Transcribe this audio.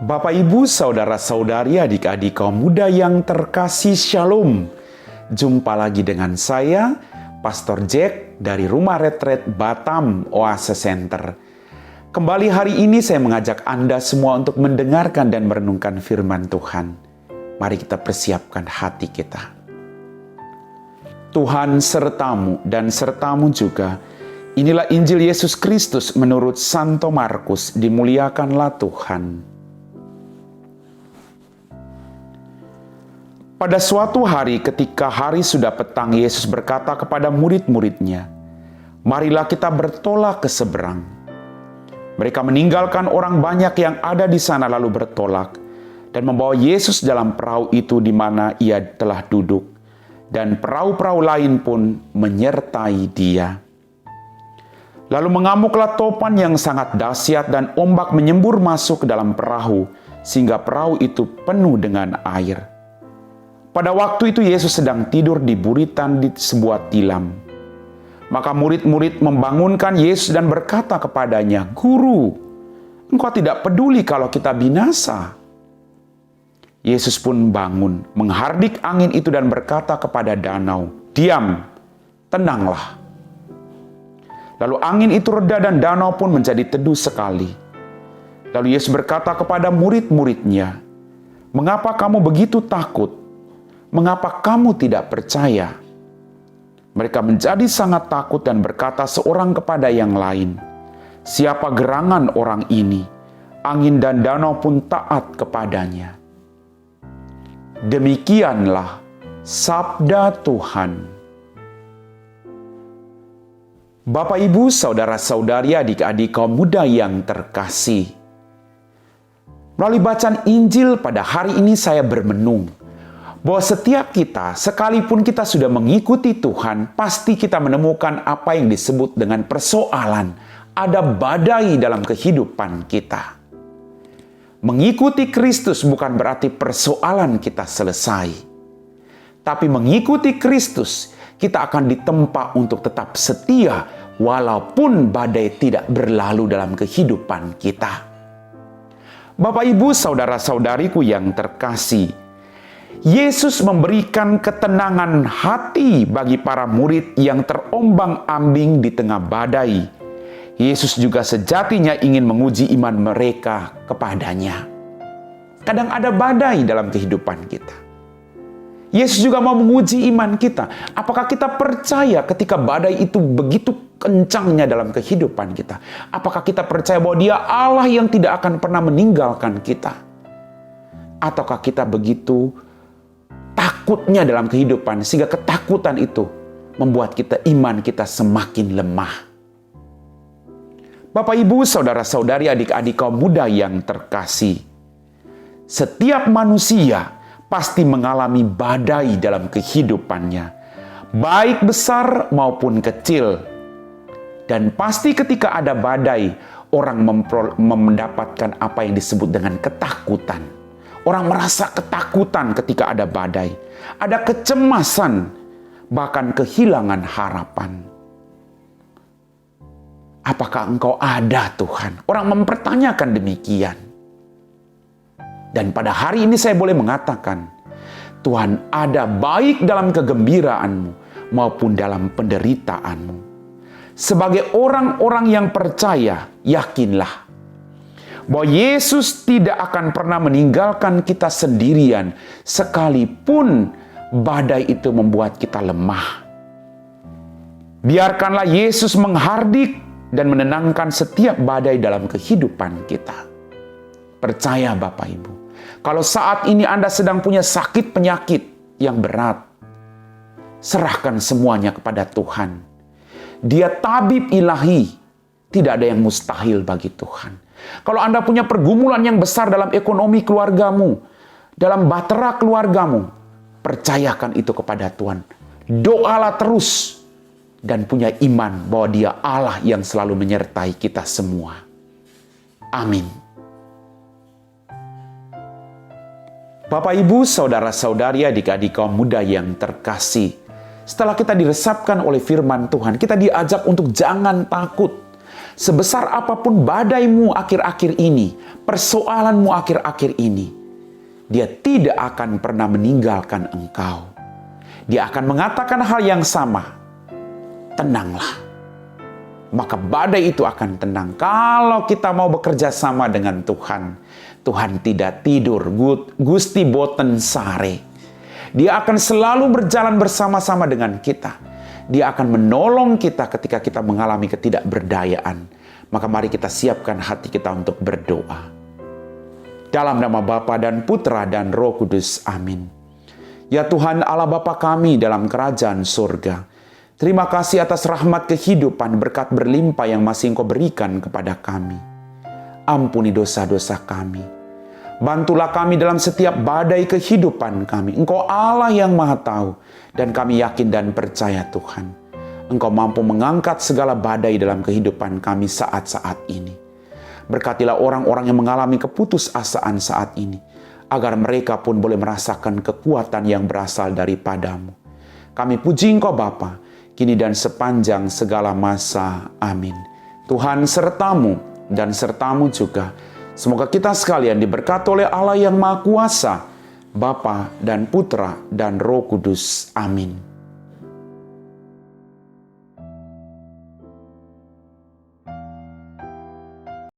Bapak, Ibu, Saudara-saudari, adik-adik kaum muda yang terkasih, Shalom. Jumpa lagi dengan saya, Pastor Jack dari Rumah Retreat Batam Oase Center. Kembali hari ini saya mengajak Anda semua untuk mendengarkan dan merenungkan firman Tuhan. Mari kita persiapkan hati kita. Tuhan sertamu dan sertamu juga. Inilah Injil Yesus Kristus menurut Santo Markus. Dimuliakanlah Tuhan. Pada suatu hari ketika hari sudah petang, Yesus berkata kepada murid-muridnya, "Marilah kita bertolak ke seberang." Mereka meninggalkan orang banyak yang ada di sana lalu bertolak dan membawa Yesus dalam perahu itu di mana ia telah duduk, dan perahu-perahu lain pun menyertai dia. Lalu mengamuklah topan yang sangat dahsyat dan ombak menyembur masuk ke dalam perahu sehingga perahu itu penuh dengan air. Pada waktu itu Yesus sedang tidur di buritan di sebuah tilam. Maka murid-murid membangunkan Yesus dan berkata kepadanya, "Guru, Engkau tidak peduli kalau kita binasa." Yesus pun bangun, menghardik angin itu dan berkata kepada danau, "Diam, tenanglah." Lalu angin itu reda dan danau pun menjadi teduh sekali. Lalu Yesus berkata kepada murid-muridnya, "Mengapa kamu begitu takut? Mengapa kamu tidak percaya?" Mereka menjadi sangat takut dan berkata seorang kepada yang lain, "Siapa gerangan orang ini? Angin dan danau pun taat kepadanya." Demikianlah sabda Tuhan. Bapak, Ibu, Saudara-saudari, adik-adik kaum muda yang terkasih. Melalui bacaan Injil pada hari ini saya bermenung bahwa setiap kita, sekalipun kita sudah mengikuti Tuhan, pasti kita menemukan apa yang disebut dengan persoalan. Ada badai dalam kehidupan kita. Mengikuti Kristus bukan berarti persoalan kita selesai. Tapi mengikuti Kristus, kita akan ditempa untuk tetap setia, walaupun badai tidak berlalu dalam kehidupan kita. Bapak, Ibu, Saudara-saudariku yang terkasih, Yesus memberikan ketenangan hati bagi para murid yang terombang-ambing di tengah badai. Yesus juga sejatinya ingin menguji iman mereka kepadanya. Kadang ada badai dalam kehidupan kita. Yesus juga mau menguji iman kita. Apakah kita percaya ketika badai itu begitu kencangnya dalam kehidupan kita? Apakah kita percaya bahwa Dia Allah yang tidak akan pernah meninggalkan kita? Ataukah kita begitu takutnya dalam kehidupan, sehingga ketakutan itu membuat iman kita semakin lemah? Bapak, Ibu, Saudara-saudari, adik-adik kaum muda yang terkasih, setiap manusia pasti mengalami badai dalam kehidupannya, baik besar maupun kecil. Dan pasti ketika ada badai, orang mendapatkan apa yang disebut dengan ketakutan. Orang merasa ketakutan ketika ada badai. Ada kecemasan, bahkan kehilangan harapan. Apakah Engkau ada, Tuhan? Orang mempertanyakan demikian. Dan pada hari ini saya boleh mengatakan, Tuhan ada baik dalam kegembiraanmu maupun dalam penderitaanmu. Sebagai orang-orang yang percaya, yakinlah bahwa Yesus tidak akan pernah meninggalkan kita sendirian, sekalipun badai itu membuat kita lemah. Biarkanlah Yesus menghardik dan menenangkan setiap badai dalam kehidupan kita. Percaya Bapak, Ibu, kalau saat ini Anda sedang punya sakit penyakit yang berat, serahkan semuanya kepada Tuhan. Dia tabib ilahi, tidak ada yang mustahil bagi Tuhan. Kalau Anda punya pergumulan yang besar dalam ekonomi keluargamu, dalam bahtera keluargamu, percayakan itu kepada Tuhan. Doalah terus dan punya iman bahwa Dia Allah yang selalu menyertai kita semua. Amin. Bapak, Ibu, Saudara-saudari, adik-adik kaum muda yang terkasih, setelah kita diresapkan oleh firman Tuhan, kita diajak untuk jangan takut. Sebesar apapun badaimu akhir-akhir ini, persoalanmu akhir-akhir ini, Dia tidak akan pernah meninggalkan engkau. Dia akan mengatakan hal yang sama, tenanglah. Maka badai itu akan tenang. Kalau kita mau bekerja sama dengan Tuhan, Tuhan tidak tidur, Gusti boten sare. Dia akan selalu berjalan bersama-sama dengan kita. Dia akan menolong kita ketika kita mengalami ketidakberdayaan. Maka mari kita siapkan hati kita untuk berdoa. Dalam nama Bapa dan Putra dan Roh Kudus. Amin. Ya Tuhan Allah Bapa kami dalam kerajaan surga, terima kasih atas rahmat kehidupan berkat berlimpah yang masih Engkau berikan kepada kami. Ampuni dosa-dosa kami. Bantulah kami dalam setiap badai kehidupan kami. Engkau Allah yang Maha Tahu, dan kami yakin dan percaya Tuhan, Engkau mampu mengangkat segala badai dalam kehidupan kami saat-saat ini. Berkatilah orang-orang yang mengalami keputusasaan saat ini, agar mereka pun boleh merasakan kekuatan yang berasal daripadamu. Kami puji Engkau Bapa, kini dan sepanjang segala masa. Amin. Tuhan sertamu dan sertamu juga. Semoga kita sekalian diberkati oleh Allah yang Maha Kuasa, Bapa dan Putra dan Roh Kudus. Amin.